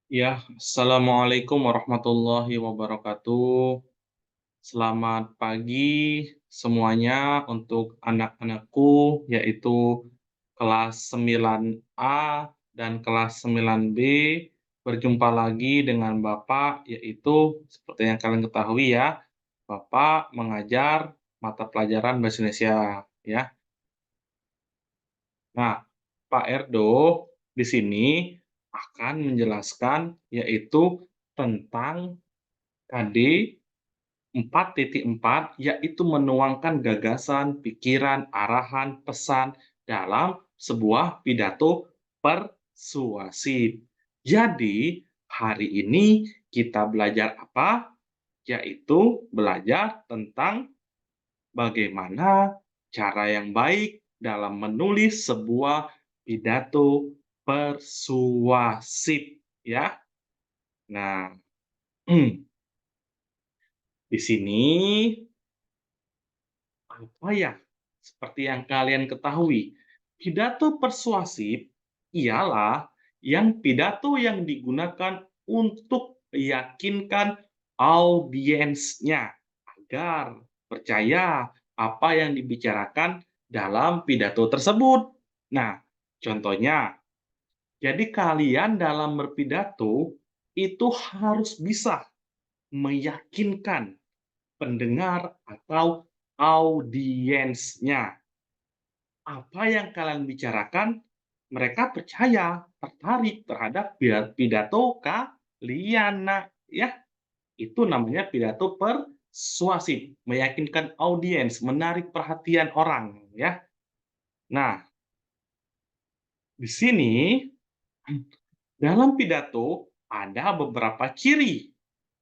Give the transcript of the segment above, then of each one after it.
Ya, Assalamualaikum warahmatullahi wabarakatuh. Selamat pagi semuanya untuk anak-anakku, yaitu kelas 9A dan kelas 9B. Berjumpa lagi dengan Bapak, yaitu seperti yang kalian ketahui ya, Bapak mengajar mata pelajaran Bahasa Indonesia, ya. Nah, Pak Erdo di sini akan menjelaskan yaitu tentang KD 4.4, yaitu menuangkan gagasan, pikiran, arahan, pesan dalam sebuah pidato persuasif. Jadi, hari ini kita belajar apa? Yaitu belajar tentang bagaimana cara yang baik dalam menulis sebuah pidato persuasif, ya. Nah, di sini apa ya? Seperti yang kalian ketahui, pidato persuasif ialah pidato yang digunakan untuk meyakinkan audiensnya agar percaya apa yang dibicarakan dalam pidato tersebut. Nah, contohnya, jadi kalian dalam berpidato itu harus bisa meyakinkan pendengar atau audiensnya. Apa yang kalian bicarakan, mereka percaya, tertarik terhadap pidato kalian. Nah, ya, itu namanya pidato persuasif, meyakinkan audiens, menarik perhatian orang, ya. Nah, di sini dalam pidato ada beberapa ciri.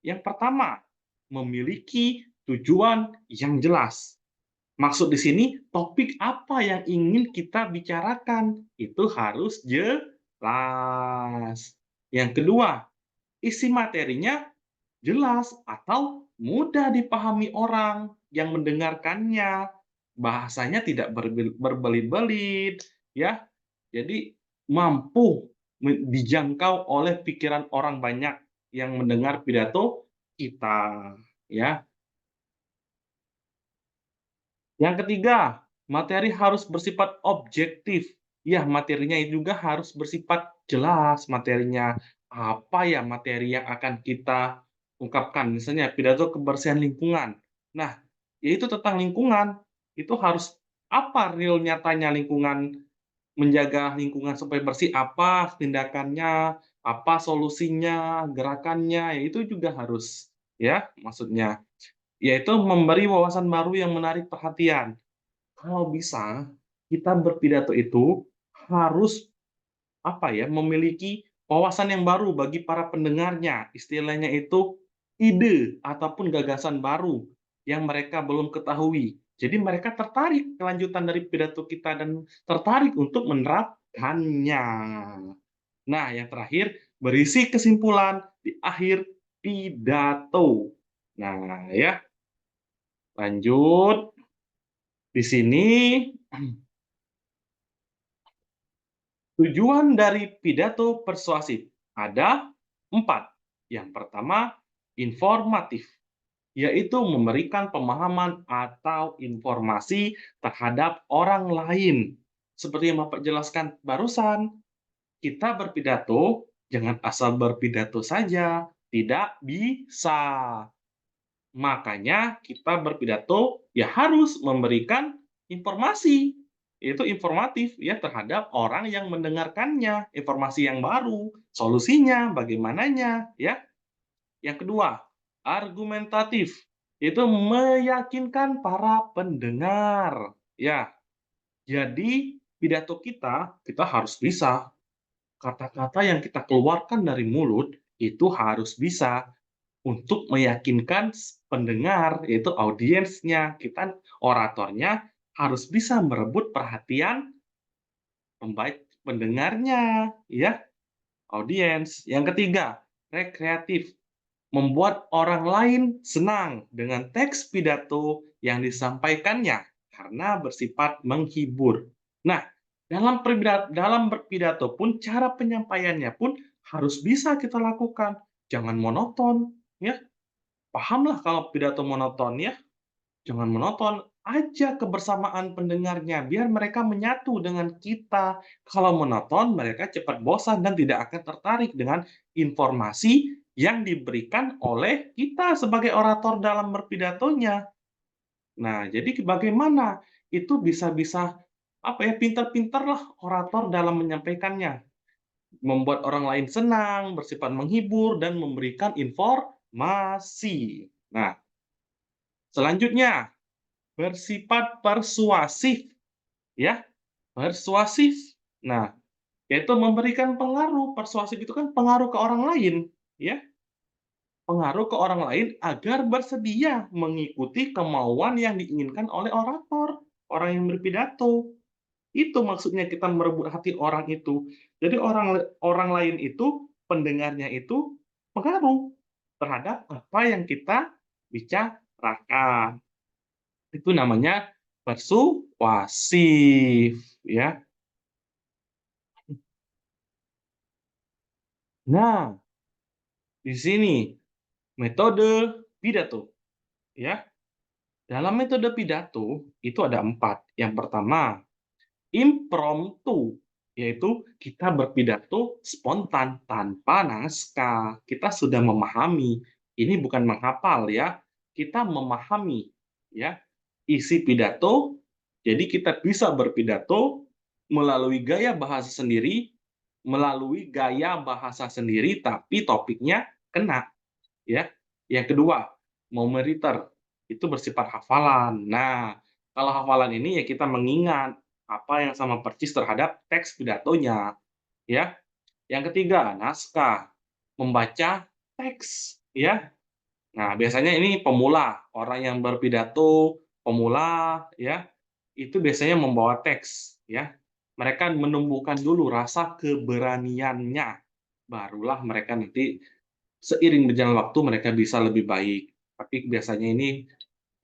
Yang pertama, memiliki tujuan yang jelas. Maksud di sini, topik apa yang ingin kita bicarakan, itu harus jelas. Yang kedua, isi materinya jelas atau mudah dipahami orang yang mendengarkannya. Bahasanya tidak berbelit-belit, ya. Jadi mampu dijangkau oleh pikiran orang banyak yang mendengar pidato kita, ya. Yang ketiga, materi harus bersifat objektif. Ya, materinya juga harus bersifat jelas materinya. Apa ya materi yang akan kita ungkapkan? Misalnya pidato kebersihan lingkungan. Nah, yaitu tentang lingkungan. Itu harus apa real nyatanya lingkungan, menjaga lingkungan supaya bersih, apa tindakannya, apa solusinya, gerakannya, ya itu juga harus, ya, maksudnya. Yaitu memberi wawasan baru yang menarik perhatian. Kalau bisa, kita berpidato itu harus, apa ya, memiliki wawasan yang baru bagi para pendengarnya. Istilahnya itu ide ataupun gagasan baru yang mereka belum ketahui. Jadi mereka tertarik kelanjutan dari pidato kita dan tertarik untuk menerapkannya. Nah, yang terakhir, berisi kesimpulan di akhir pidato. Nah, ya, lanjut. Di sini tujuan dari pidato persuasif ada 4. Yang pertama, informatif, yaitu memberikan pemahaman atau informasi terhadap orang lain. Seperti yang Bapak jelaskan barusan, kita berpidato jangan asal berpidato saja, tidak bisa. Makanya kita berpidato ya harus memberikan informasi, itu informatif ya terhadap orang yang mendengarkannya, informasi yang baru, solusinya, bagaimananya ya. Yang kedua, argumentatif, itu meyakinkan para pendengar ya. Jadi pidato kita harus bisa, kata-kata yang kita keluarkan dari mulut itu harus bisa untuk meyakinkan pendengar, yaitu audiensnya. Kita oratornya harus bisa merebut perhatian pendengarnya, ya, audiens. Yang ketiga, rekreatif, membuat orang lain senang dengan teks pidato yang disampaikannya karena bersifat menghibur. Nah, dalam berpidato pun cara penyampaiannya pun harus bisa kita lakukan, jangan monoton, ya. Pahamlah kalau pidato monoton ya, jangan monoton, ajak kebersamaan pendengarnya, biar mereka menyatu dengan kita. Kalau monoton, mereka cepat bosan dan tidak akan tertarik dengan informasi yang diberikan oleh kita sebagai orator dalam berpidatonya. Nah, jadi bagaimana itu bisa apa ya, pintar-pintarlah orator dalam menyampaikannya, membuat orang lain senang, bersifat menghibur, dan memberikan informasi. Nah, selanjutnya bersifat persuasif, ya, persuasif. Nah, yaitu memberikan pengaruh, persuasif itu kan pengaruh ke orang lain, ya, pengaruh ke orang lain agar bersedia mengikuti kemauan yang diinginkan oleh orator, orang yang berpidato. Itu maksudnya kita merebut hati orang itu. Jadi orang orang lain itu, pendengarnya itu pengaruh terhadap apa yang kita bicarakan. Itu namanya persuasif, ya. Nah, di sini metode pidato, ya. Dalam metode pidato itu ada 4. Yang pertama, impromptu, yaitu kita berpidato spontan tanpa naskah. Kita sudah memahami, ini bukan menghafal ya, kita memahami ya isi pidato, jadi kita bisa berpidato melalui gaya bahasa sendiri tapi topiknya kena ya. Yang kedua, memoreter, itu bersifat hafalan. Nah, kalau hafalan ini ya kita mengingat apa yang sama persis terhadap teks pidatonya, ya. Yang ketiga, naskah, membaca teks, ya. Nah, biasanya ini pemula, orang yang berpidato pemula, ya, itu biasanya membawa teks, ya. Mereka menumbuhkan dulu rasa keberaniannya, barulah mereka nanti seiring berjalan waktu mereka bisa lebih baik. Tapi biasanya ini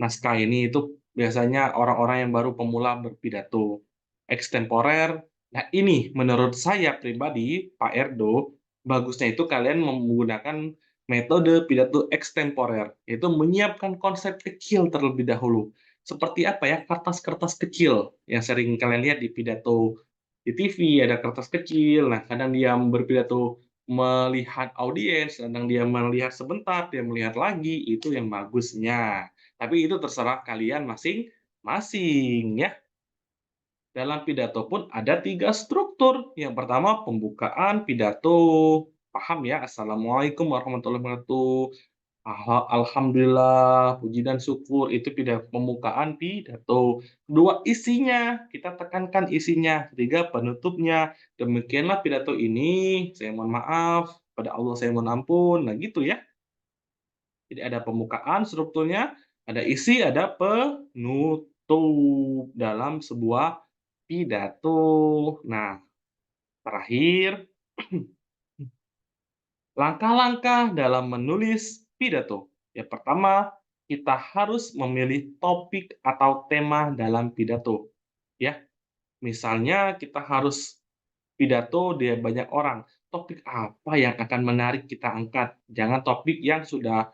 naskah ini itu biasanya orang-orang yang baru pemula berpidato. Extemporer, nah ini menurut saya pribadi, Pak Erdo, bagusnya itu kalian menggunakan metode pidato extemporer, yaitu menyiapkan konsep kecil terlebih dahulu. Seperti apa ya, kertas-kertas kecil yang sering kalian lihat di pidato di TV, ada kertas kecil, nah kadang dia berpidato melihat audiens, kadang dia melihat sebentar, dia melihat lagi, itu yang bagusnya. Tapi itu terserah kalian masing-masing ya. Dalam pidato pun ada 3 struktur. Yang pertama pembukaan pidato. Paham ya? Assalamualaikum warahmatullahi wabarakatuh. Alhamdulillah, puji dan syukur, itu pembukaan pidato. Kedua, isinya, kita tekankan isinya. Ketiga, penutupnya. Demikianlah pidato ini, saya mohon maaf, pada Allah saya mohon ampun. Nah, gitu ya. Jadi ada pembukaan strukturnya, ada isi, ada penutup dalam sebuah pidato. Nah, terakhir, langkah-langkah dalam menulis pidato. Yang pertama, kita harus memilih topik atau tema dalam pidato. Ya, misalnya kita harus pidato di banyak orang. Topik apa yang akan menarik kita angkat? Jangan topik yang sudah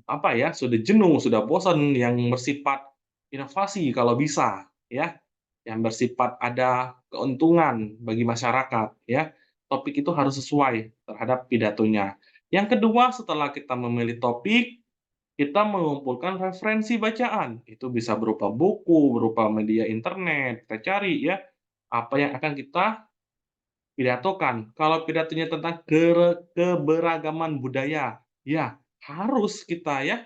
apa ya, sudah jenuh, sudah bosan, yang bersifat inovasi kalau bisa, ya, yang bersifat ada keuntungan bagi masyarakat, ya. Topik itu harus sesuai terhadap pidatonya. Yang kedua, setelah kita memilih topik, kita mengumpulkan referensi bacaan. Itu bisa berupa buku, berupa media internet, kita cari ya, apa yang akan kita pidatokan. Kalau pidatonya tentang keberagaman budaya, ya harus kita ya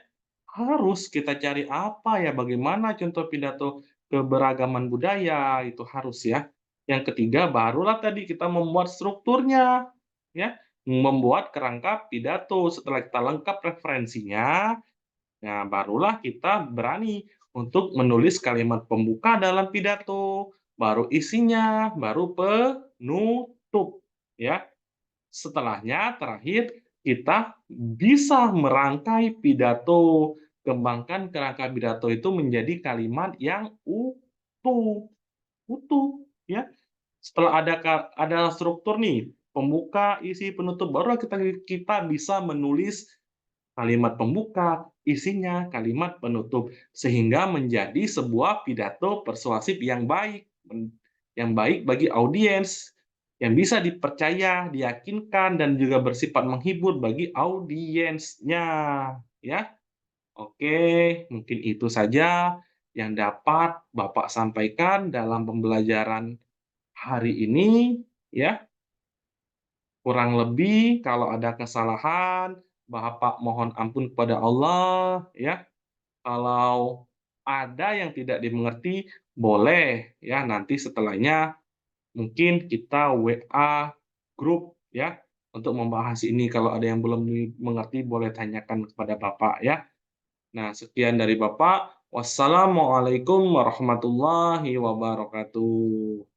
harus kita cari apa ya, bagaimana contoh pidato keberagaman budaya, itu harus ya. Yang ketiga, barulah tadi kita membuat strukturnya, ya, membuat kerangka pidato. Setelah kita lengkap referensinya, nah barulah kita berani untuk menulis kalimat pembuka dalam pidato, baru isinya, baru penutup, ya. Setelahnya, terakhir, kita bisa merangkai pidato. Kembangkan kerangka pidato itu menjadi kalimat yang utuh, utuh, ya. Setelah ada struktur nih, pembuka, isi, penutup, baru kita kita bisa menulis kalimat pembuka, isinya, kalimat penutup, sehingga menjadi sebuah pidato persuasif yang baik bagi audiens, yang bisa dipercaya, diyakinkan, dan juga bersifat menghibur bagi audiensnya, ya. Oke, mungkin itu saja yang dapat Bapak sampaikan dalam pembelajaran hari ini, ya. Kurang lebih kalau ada kesalahan, Bapak mohon ampun kepada Allah, ya. Kalau ada yang tidak dimengerti, boleh ya nanti setelahnya mungkin kita WA grup ya, untuk membahas ini. Kalau ada yang belum dimengerti boleh tanyakan kepada Bapak ya. Nah, sekian dari Bapak. Wassalamualaikum warahmatullahi wabarakatuh.